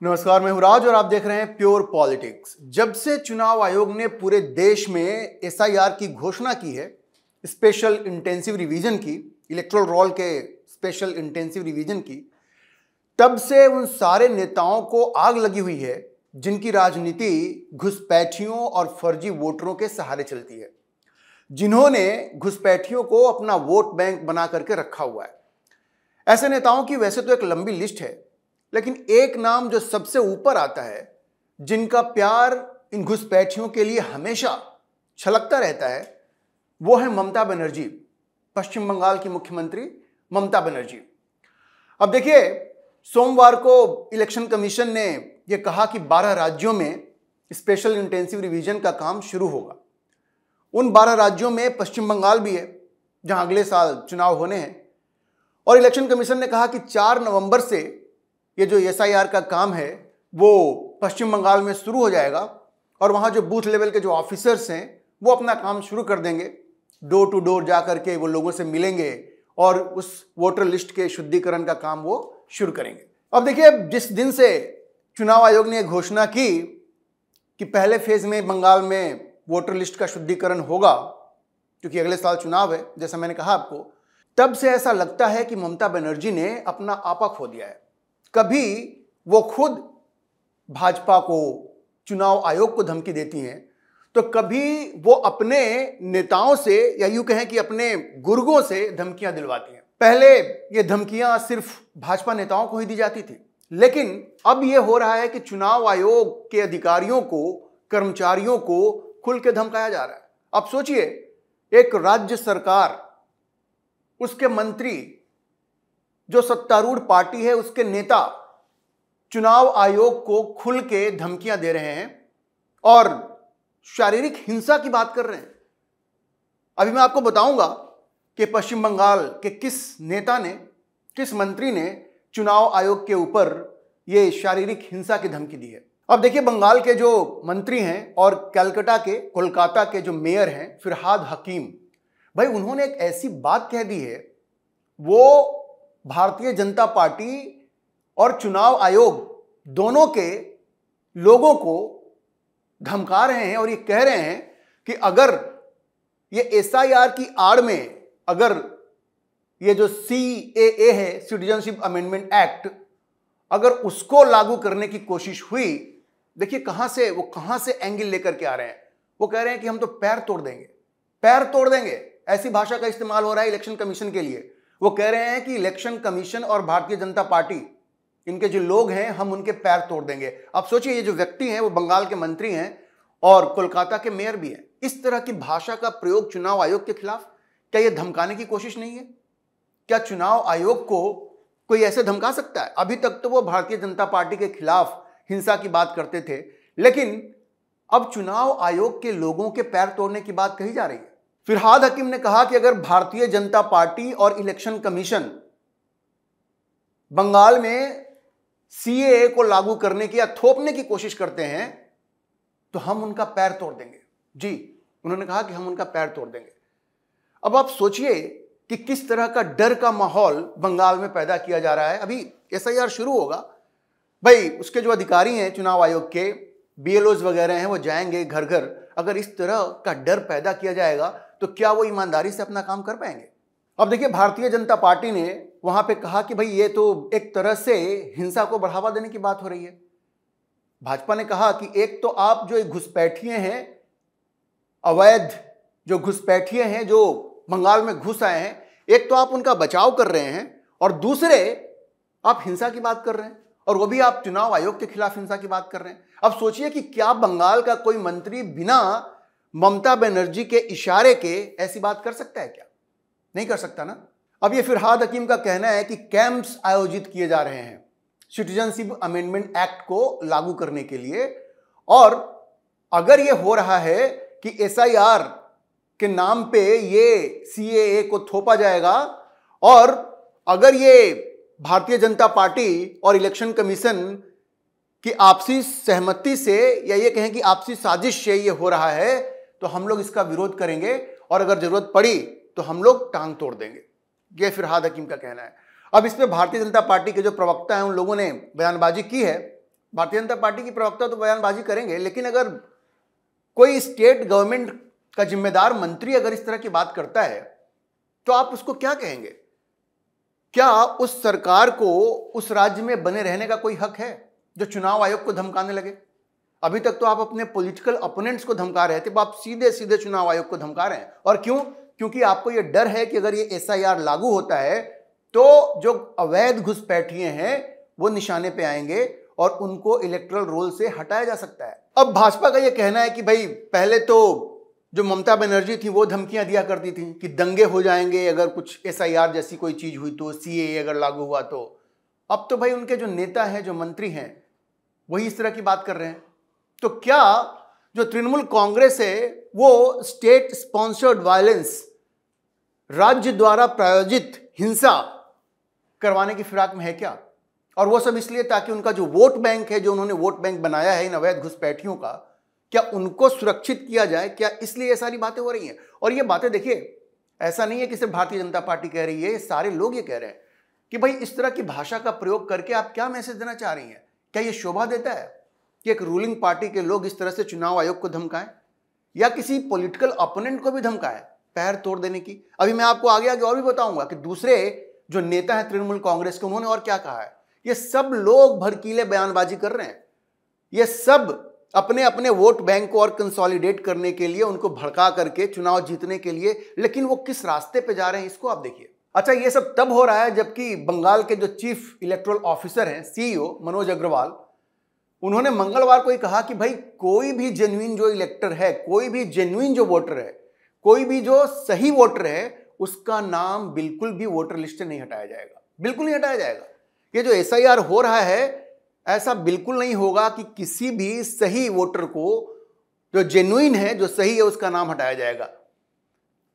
नमस्कार, मैं हूं राज और आप देख रहे हैं प्योर पॉलिटिक्स। जब से चुनाव आयोग ने पूरे देश में एसआईआर की घोषणा की है, स्पेशल इंटेंसिव रिवीजन की, इलेक्टोरल रोल के स्पेशल इंटेंसिव रिवीजन की, तब से उन सारे नेताओं को आग लगी हुई है जिनकी राजनीति घुसपैठियों और फर्जी वोटरों के सहारे चलती है, जिन्होंने घुसपैठियों को अपना वोट बैंक बना करके रखा हुआ है। ऐसे नेताओं की वैसे तो एक लंबी लिस्ट है, लेकिन एक नाम जो सबसे ऊपर आता है, जिनका प्यार इन घुसपैठियों के लिए हमेशा छलकता रहता है, वो है ममता बनर्जी, पश्चिम बंगाल की मुख्यमंत्री ममता बनर्जी। अब देखिए, सोमवार को इलेक्शन कमीशन ने यह कहा कि 12 राज्यों में स्पेशल इंटेंसिव रिवीजन का काम शुरू होगा। उन 12 राज्यों में पश्चिम बंगाल भी है, जहां अगले साल चुनाव होने हैं। और इलेक्शन कमीशन ने कहा कि 4 नवंबर से ये जो एसआईआर का काम है वो पश्चिम बंगाल में शुरू हो जाएगा और वहाँ जो बूथ लेवल के जो ऑफिसर्स हैं वो अपना काम शुरू कर देंगे। डोर टू डोर जा करके वो लोगों से मिलेंगे और उस वोटर लिस्ट के शुद्धिकरण का काम वो शुरू करेंगे। अब देखिए, जिस दिन से चुनाव आयोग ने घोषणा की कि पहले फेज में बंगाल में वोटर लिस्ट का शुद्धिकरण होगा, क्योंकि अगले साल चुनाव है, जैसा मैंने कहा आपको, तब से ऐसा लगता है कि ममता बनर्जी ने अपना आपा खो दिया है। कभी वो खुद भाजपा को, चुनाव आयोग को धमकी देती हैं, तो कभी वो अपने नेताओं से, या यूं कहें कि अपने गुर्गों से धमकियां दिलवाती हैं। पहले ये धमकियां सिर्फ भाजपा नेताओं को ही दी जाती थी, लेकिन अब ये हो रहा है कि चुनाव आयोग के अधिकारियों को, कर्मचारियों को खुल के धमकाया जा रहा है। अब सोचिए, एक राज्य सरकार, उसके मंत्री, जो सत्तारूढ़ पार्टी है, उसके नेता चुनाव आयोग को खुल के धमकियां दे रहे हैं और शारीरिक हिंसा की बात कर रहे हैं। अभी मैं आपको बताऊंगा कि पश्चिम बंगाल के किस नेता ने, किस मंत्री ने चुनाव आयोग के ऊपर यह शारीरिक हिंसा की धमकी दी है। अब देखिए, बंगाल के जो मंत्री हैं और कोलकाता के जो मेयर हैं फिरहाद हकीम, भाई उन्होंने एक ऐसी बात कह दी है, वो भारतीय जनता पार्टी और चुनाव आयोग दोनों के लोगों को धमका रहे हैं और ये कह रहे हैं कि अगर ये एसआईआर की आड़ में, अगर ये जो सीएए है, सिटीजनशिप अमेंडमेंट एक्ट, अगर उसको लागू करने की कोशिश हुई, देखिए कहां से एंगल लेकर के आ रहे हैं। वो कह रहे हैं कि हम तो पैर तोड़ देंगे, पैर तोड़ देंगे, ऐसी भाषा का इस्तेमाल हो रहा है इलेक्शन कमीशन के लिए। वो कह रहे हैं कि इलेक्शन कमीशन और भारतीय जनता पार्टी, इनके जो लोग हैं, हम उनके पैर तोड़ देंगे। अब सोचिए, ये जो व्यक्ति हैं वो बंगाल के मंत्री हैं और कोलकाता के मेयर भी हैं। इस तरह की भाषा का प्रयोग चुनाव आयोग के खिलाफ, क्या यह धमकाने की कोशिश नहीं है? क्या चुनाव आयोग को कोई ऐसे धमका सकता है? अभी तक तो वो भारतीय जनता पार्टी के खिलाफ हिंसा की बात करते थे, लेकिन अब चुनाव आयोग के लोगों के पैर तोड़ने की बात कही जा रही है। फिरहाद हकीम ने कहा कि अगर भारतीय जनता पार्टी और इलेक्शन कमीशन बंगाल में सीएए को लागू करने की या थोपने की कोशिश करते हैं तो हम उनका पैर तोड़ देंगे। जी, उन्होंने कहा कि हम उनका पैर तोड़ देंगे। अब आप सोचिए कि किस तरह का डर का माहौल बंगाल में पैदा किया जा रहा है। अभी एसआईआर शुरू होगा, भाई उसके जो अधिकारी हैं चुनाव आयोग के, बीएलओज वगैरह हैं, वो जाएंगे घर घर। अगर इस तरह का डर पैदा किया जाएगा तो क्या वो ईमानदारी से अपना काम कर पाएंगे? अब देखिए, भारतीय जनता पार्टी ने वहां पे कहा कि भाई ये तो एक तरह से हिंसा को बढ़ावा देने की बात हो रही है। भाजपा ने कहा कि एक तो आप जो घुसपैठिए हैं, अवैध जो घुसपैठिए हैं जो बंगाल में घुस आए हैं, एक तो आप उनका बचाव कर रहे हैं और दूसरे आप हिंसा की बात कर रहे हैं, और वो भी आप चुनाव आयोग के खिलाफ हिंसा की बात कर रहे हैं। अब सोचिए कि क्या बंगाल का कोई मंत्री बिना ममता बनर्जी के इशारे के ऐसी बात कर सकता है? क्या नहीं कर सकता ना। अब ये फिरहाद हकीम का कहना है कि कैंप्स आयोजित किए जा रहे हैं सिटीजनशिप अमेंडमेंट एक्ट को लागू करने के लिए, और अगर ये हो रहा है कि एसआईआर के नाम पे ये सीएए को थोपा जाएगा, और अगर ये भारतीय जनता पार्टी और इलेक्शन कमीशन की आपसी सहमति से, या ये कहें कि आपसी साजिश से ये हो रहा है, तो हम लोग इसका विरोध करेंगे और अगर जरूरत पड़ी तो हम लोग टांग तोड़ देंगे। ये फिरहाद हकीम का कहना है। अब इस पे भारतीय जनता पार्टी के जो प्रवक्ता हैं उन लोगों ने बयानबाजी की है। भारतीय जनता पार्टी की प्रवक्ता तो बयानबाजी करेंगे, लेकिन अगर कोई स्टेट गवर्नमेंट का जिम्मेदार मंत्री अगर इस तरह की बात करता है तो आप उसको क्या कहेंगे? क्या उस सरकार को उस राज्य में बने रहने का कोई हक है जो चुनाव आयोग को धमकाने लगे? अभी तक तो आप अपने पॉलिटिकल ओपोनेंट्स को धमका रहे थे, अब आप सीधे सीधे चुनाव आयोग को धमका रहे हैं। और क्यों? क्योंकि आपको यह डर है कि अगर ये एसआईआर लागू होता है तो जो अवैध घुसपैठिए हैं वो निशाने पे आएंगे और उनको इलेक्टोरल रोल से हटाया जा सकता है। अब भाजपा का यह कहना है कि भाई पहले तो जो ममता बनर्जी थी वो धमकियां दिया करती थी कि दंगे हो जाएंगे अगर कुछ एसआईआर जैसी कोई चीज हुई तो, सीएए अगर लागू हुआ तो। अब तो भाई उनके जो नेता हैं, जो मंत्री हैं, वही इस तरह की बात कर रहे हैं। तो क्या जो तृणमूल कांग्रेस है वो स्टेट स्पॉन्सर्ड वायलेंस, राज्य द्वारा प्रायोजित हिंसा करवाने की फिराक में है क्या? और वो सब इसलिए ताकि उनका जो वोट बैंक है, जो उन्होंने वोट बैंक बनाया है इन अवैध घुसपैठियों का, क्या उनको सुरक्षित किया जाए? क्या इसलिए ये सारी बातें हो रही हैं? और ये बातें देखिए, ऐसा नहीं है कि सिर्फ भारतीय जनता पार्टी कह रही है, ये सारे लोग ये कह रहे हैं कि भाई इस तरह की भाषा का प्रयोग करके आप क्या मैसेज देना चाह रही हैं? क्या ये शोभा देता है कि एक रूलिंग पार्टी के लोग इस तरह से चुनाव आयोग को धमकाएं या किसी पॉलिटिकल ओपोनेंट को भी धमकाएं पैर तोड़ देने की? अभी मैं आपको आगे आगे और भी बताऊंगा कि दूसरे जो नेता हैं तृणमूल कांग्रेस के, उन्होंने और क्या कहा है। ये सब लोग भड़कीले बयानबाजी कर रहे हैं, ये सब अपने अपने वोट बैंक को और कंसोलिडेट करने के लिए, उनको भड़का करके चुनाव जीतने के लिए। लेकिन वो किस रास्ते पे जा रहे हैं इसको आप देखिए। अच्छा, ये सब तब हो रहा है जबकि बंगाल के जो चीफ इलेक्टोरल ऑफिसर हैं, सीईओ मनोज अग्रवाल, उन्होंने मंगलवार को ही कहा कि भाई कोई भी जेन्युइन जो इलेक्टर है, कोई भी जेन्युइन जो वोटर है, कोई भी जो सही वोटर है, उसका नाम बिल्कुल भी वोटर लिस्ट से नहीं हटाया जाएगा, बिल्कुल नहीं हटाया जाएगा। ये जो एसआईआर हो रहा है, ऐसा बिल्कुल नहीं होगा कि किसी भी सही वोटर को, जो जेन्युइन है, जो सही है, उसका नाम हटाया जाएगा।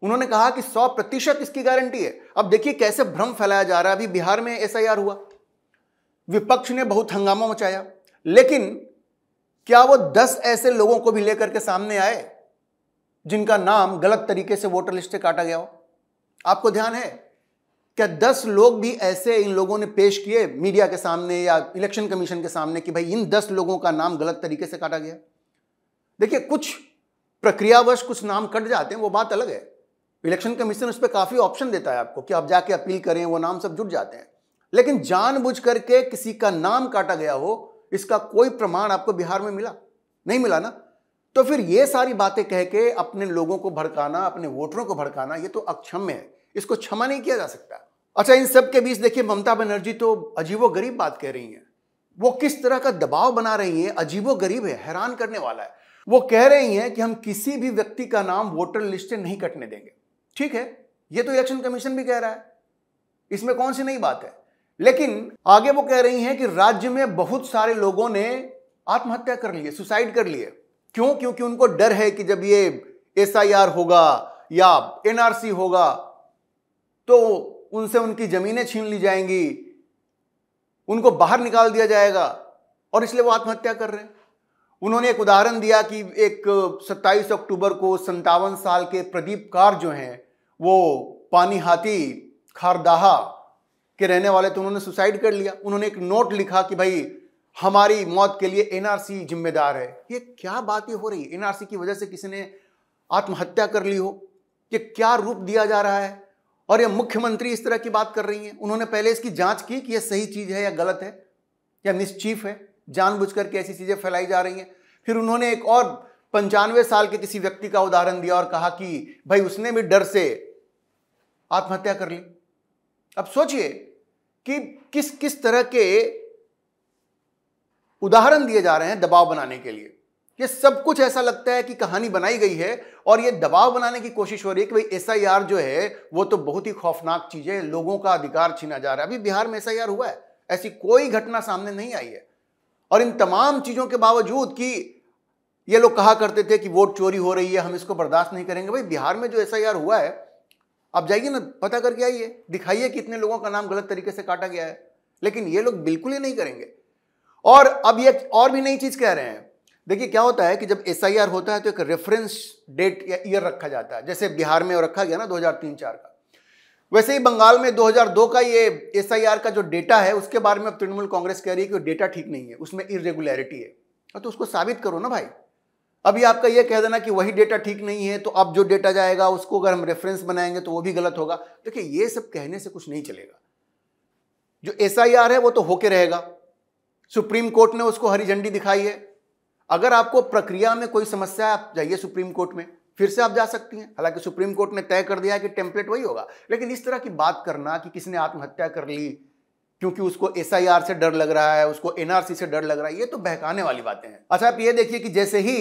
उन्होंने कहा कि 100% इसकी गारंटी है। अब देखिए कैसे भ्रम फैलाया जा रहा है। अभी बिहार में एसआईआर हुआ, विपक्ष ने बहुत हंगामा मचाया, लेकिन क्या वो 10 ऐसे लोगों को भी लेकर के सामने आए जिनका नाम गलत तरीके से वोटर लिस्ट से काटा गया हो? आपको ध्यान है क्या 10 लोग भी ऐसे इन लोगों ने पेश किए मीडिया के सामने या इलेक्शन कमीशन के सामने कि भाई इन 10 लोगों का नाम गलत तरीके से काटा गया? देखिए, कुछ प्रक्रियावश कुछ नाम कट जाते हैं, वो बात अलग है। इलेक्शन कमीशन उस पर काफी ऑप्शन देता है आपको कि आप जाके अपील करें, वो नाम सब जुट जाते हैं। लेकिन जानबूझ करके किसी का नाम काटा गया हो, इसका कोई प्रमाण आपको बिहार में मिला? नहीं मिला ना। तो फिर ये सारी बातें कह के अपने लोगों को भड़काना, अपने वोटरों को भड़काना, ये तो अक्षम्य है, इसको क्षमा नहीं किया जा सकता। अच्छा, इन सब के बीच देखिए ममता बनर्जी तो अजीबोगरीब बात कह रही हैं। वो किस तरह का दबाव बना रही हैं, अजीबोगरीब है, हैरान करने वाला है। वो कह रही हैं कि हम किसी भी व्यक्ति का नाम वोटर लिस्ट से नहीं कटने देंगे। ठीक है, ये तो इलेक्शन कमीशन भी कह रहा है, इसमें कौन सी नई बात है। लेकिन आगे वो कह रही हैं कि राज्य में बहुत सारे लोगों ने आत्महत्या कर ली है, सुसाइड कर लिए। क्यों? क्योंकि उनको डर है कि जब ये एसआईआर होगा या एनआरसी होगा तो उनसे उनकी जमीनें छीन ली जाएंगी, उनको बाहर निकाल दिया जाएगा, और इसलिए वो आत्महत्या कर रहे हैं। उन्होंने एक उदाहरण दिया कि एक 27 अक्टूबर को 57 साल के प्रदीप कार जो हैं, वो पानीहाटी खारदाहा के रहने वाले, तो उन्होंने सुसाइड कर लिया। उन्होंने एक नोट लिखा कि भाई हमारी मौत के लिए एनआरसी जिम्मेदार है। ये क्या बातें हो रही है? एनआरसी की वजह से किसी ने आत्महत्या कर ली हो? ये क्या रूप दिया जा रहा है? और ये मुख्यमंत्री इस तरह की बात कर रही हैं। उन्होंने पहले इसकी जांच की कि ये सही चीज है या गलत है या मिसचीफ है, जानबूझ करके ऐसी चीजें फैलाई जा रही हैं। फिर उन्होंने एक और 95 साल के किसी व्यक्ति का उदाहरण दिया और कहा कि भाई उसने भी डर से आत्महत्या कर ली। अब सोचिए कि किस किस तरह के उदाहरण दिए जा रहे हैं दबाव बनाने के लिए। ये सब कुछ ऐसा लगता है कि कहानी बनाई गई है और ये दबाव बनाने की कोशिश हो रही है कि भाई एसआईआर जो है वो तो बहुत ही खौफनाक चीज है, लोगों का अधिकार छीना जा रहा है। अभी बिहार में एसआईआर हुआ है, ऐसी कोई घटना सामने नहीं आई है। और इन तमाम चीजों के बावजूद कि ये लोग कहा करते थे कि वोट चोरी हो रही है, हम इसको बर्दाश्त नहीं करेंगे। भाई बिहार में जो एसआईआर हुआ है, आप जाइए ना, पता करके आइए, दिखाइए कितने लोगों का नाम गलत तरीके से काटा गया है। लेकिन ये लोग बिल्कुल ही नहीं करेंगे। और अब ये और भी नई चीज कह रहे हैं। देखिए क्या होता है कि जब एसआईआर होता है तो एक रेफरेंस डेट या ईयर रखा जाता है, जैसे बिहार में रखा गया ना 2003-4 का। वैसे ही बंगाल में 2002 का ये एसआईआर का जो डेटा है उसके बारे में अब तृणमूल कांग्रेस कह रही है कि वो डेटा ठीक नहीं है, उसमें इरेगुलरिटी है। तो उसको साबित करो ना भाई। अभी आपका ये कह देना कि वही डेटा ठीक नहीं है तो अब जो डेटा जाएगा उसको अगर हम रेफरेंस बनाएंगे तो वो भी गलत होगा। देखिए ये सब कहने से कुछ नहीं चलेगा। जो एसआईआर है वो तो होके रहेगा। सुप्रीम कोर्ट ने उसको हरी झंडी दिखाई है। अगर आपको प्रक्रिया में कोई समस्या है आप जाइए सुप्रीम कोर्ट में, फिर से आप जा सकती हैं। हालांकि सुप्रीम कोर्ट ने तय कर दिया है कि टेम्पलेट वही होगा, लेकिन इस तरह की बात करना कि किसी ने आत्महत्या कर ली क्योंकि उसको एसआईआर से डर लग रहा है, उसको एनआरसी से डर लग रहा है, ये तो बहकाने वाली बातें हैं। अच्छा आप ये देखिए कि जैसे ही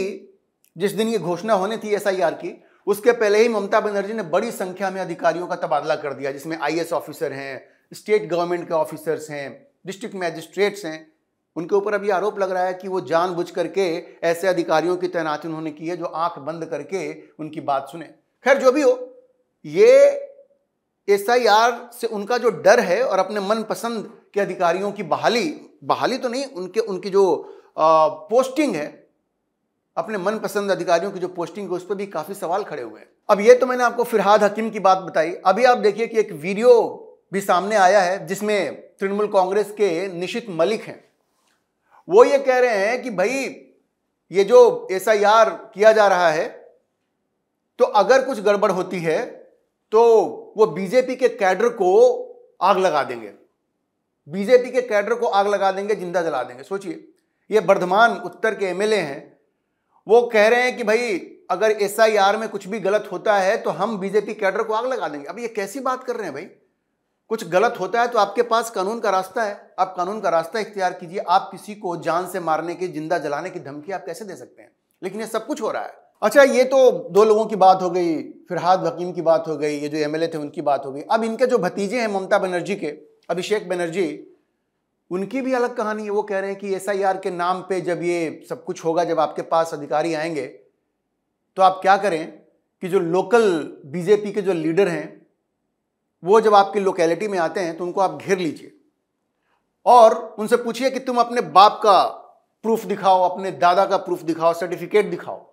जिस दिन ये घोषणा होनी थी एसआईआर की, उसके पहले ही ममता बनर्जी ने बड़ी संख्या में अधिकारियों का तबादला कर दिया, जिसमें आईएएस ऑफिसर हैं, स्टेट गवर्नमेंट के ऑफिसर्स हैं, डिस्ट्रिक्ट मैजिस्ट्रेट्स हैं। उनके ऊपर अभी आरोप लग रहा है कि वो जानबूझ करके ऐसे अधिकारियों की तैनाती उन्होंने की है जो आंख बंद करके उनकी बात सुने। खैर जो भी हो, ये एसआईआर से उनका जो डर है और अपने मनपसंद के अधिकारियों की बहाली तो नहीं, उनकी जो पोस्टिंग है, अपने मनपसंद अधिकारियों की जो पोस्टिंग है उस पर भी काफी सवाल खड़े हुए हैं। अब ये तो मैंने आपको फिरहाद हकीम की बात बताई। अभी आप देखिए कि एक वीडियो भी सामने आया है जिसमें तृणमूल कांग्रेस के निशित मलिक हैं। वो ये कह रहे हैं कि भाई ये जो एसआईआर किया जा रहा है तो अगर कुछ गड़बड़ होती है तो वो बीजेपी के कैडर को आग लगा देंगे, बीजेपी के कैडर को आग लगा देंगे, जिंदा जला देंगे। सोचिए, ये बर्धमान उत्तर के एमएलए हैं, वो कह रहे हैं कि भाई अगर एसआईआर में कुछ भी गलत होता है तो हम बीजेपी कैडर को आग लगा देंगे। अब ये कैसी बात कर रहे हैं भाई? कुछ गलत होता है तो आपके पास कानून का रास्ता है, आप कानून का रास्ता इख्तियार कीजिए। आप किसी को जान से मारने की, जिंदा जलाने की धमकी आप कैसे दे सकते हैं? लेकिन ये सब कुछ हो रहा है। अच्छा ये तो दो लोगों की बात हो गई, फिरहाद हकीम की बात हो गई, ये जो एमएलए थे उनकी बात हो गई। अब इनके जो भतीजे हैं ममता बनर्जी के, अभिषेक बनर्जी, उनकी भी अलग कहानी है। वो कह रहे हैं कि एसआईआर के नाम पे जब ये सब कुछ होगा, जब आपके पास अधिकारी आएंगे तो आप क्या करें कि जो लोकल बीजेपी के जो लीडर हैं वो जब आपकी लोकेलिटी में आते हैं तो उनको आप घेर लीजिए और उनसे पूछिए कि तुम अपने बाप का प्रूफ दिखाओ, अपने दादा का प्रूफ दिखाओ, सर्टिफिकेट दिखाओ।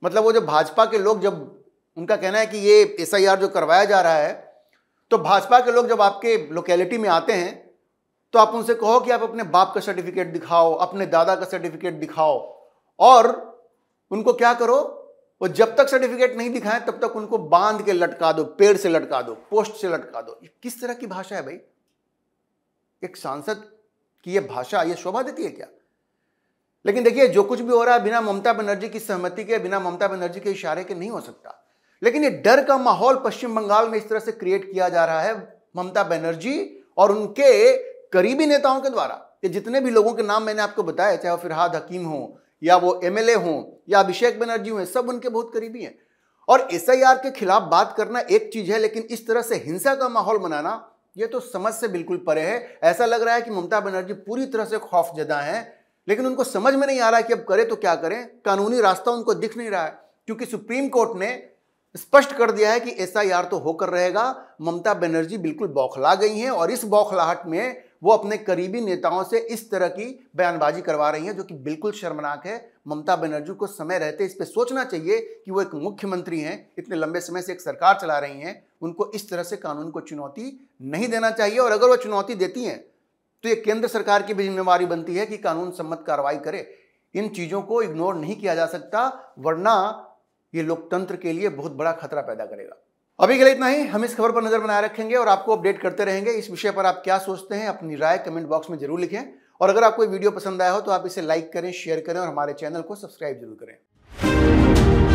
मतलब वो जो भाजपा के लोग, जब उनका कहना है कि ये एसआईआर जो करवाया जा रहा है, तो भाजपा के लोग जब आपके लोकेलिटी में आते हैं तो आप उनसे कहो कि आप अपने बाप का सर्टिफिकेट दिखाओ, अपने दादा का सर्टिफिकेट दिखाओ, और उनको क्या करो, वो जब तक सर्टिफिकेट नहीं दिखाएं तब तक उनको बांध के लटका दो, पेड़ से लटका दो, पोस्ट से लटका दो। ये किस तरह की भाषा है भाई? एक सांसद की ये भाषा, ये शोभा देती है क्या? लेकिन देखिए जो कुछ भी हो रहा है बिना ममता बनर्जी की सहमति के, बिना ममता बनर्जी के इशारे के नहीं हो सकता। लेकिन ये डर का माहौल पश्चिम बंगाल में इस तरह से क्रिएट किया जा रहा है ममता बनर्जी और उनके करीबी नेताओं के द्वारा। ये जितने भी लोगों के नाम मैंने आपको बताया, चाहे वो फिरहाद हकीम हो या वो एमएलए हों या अभिषेक बनर्जी हुए, सब उनके बहुत करीबी हैं। और एसआईआर के खिलाफ बात करना एक चीज है, लेकिन इस तरह से हिंसा का माहौल बनाना ये तो समझ से बिल्कुल परे है। ऐसा लग रहा है कि ममता बनर्जी पूरी तरह से खौफजदा हैं, लेकिन उनको समझ में नहीं आ रहा है कि अब करे तो क्या करें। कानूनी रास्ता उनको दिख नहीं रहा है, क्योंकि सुप्रीम कोर्ट ने स्पष्ट कर दिया है कि एसआईआर तो होकर रहेगा। ममता बनर्जी बिल्कुल बौखला गई हैं और इस बौखलाहट में वो अपने करीबी नेताओं से इस तरह की बयानबाजी करवा रही हैं, जो कि बिल्कुल शर्मनाक है। ममता बनर्जी को समय रहते इस पे सोचना चाहिए कि वो एक मुख्यमंत्री हैं, इतने लंबे समय से एक सरकार चला रही हैं, उनको इस तरह से कानून को चुनौती नहीं देना चाहिए। और अगर वो चुनौती देती हैं तो ये केंद्र सरकार की भी जिम्मेवारी बनती है कि कानून सम्मत कार्रवाई करे। इन चीज़ों को इग्नोर नहीं किया जा सकता, वरना ये लोकतंत्र के लिए बहुत बड़ा खतरा पैदा करेगा। अभी के लिए इतना ही। हम इस खबर पर नजर बनाए रखेंगे और आपको अपडेट करते रहेंगे। इस विषय पर आप क्या सोचते हैं, अपनी राय कमेंट बॉक्स में जरूर लिखें। और अगर आपको वीडियो पसंद आया हो तो आप इसे लाइक करें, शेयर करें और हमारे चैनल को सब्सक्राइब जरूर करें।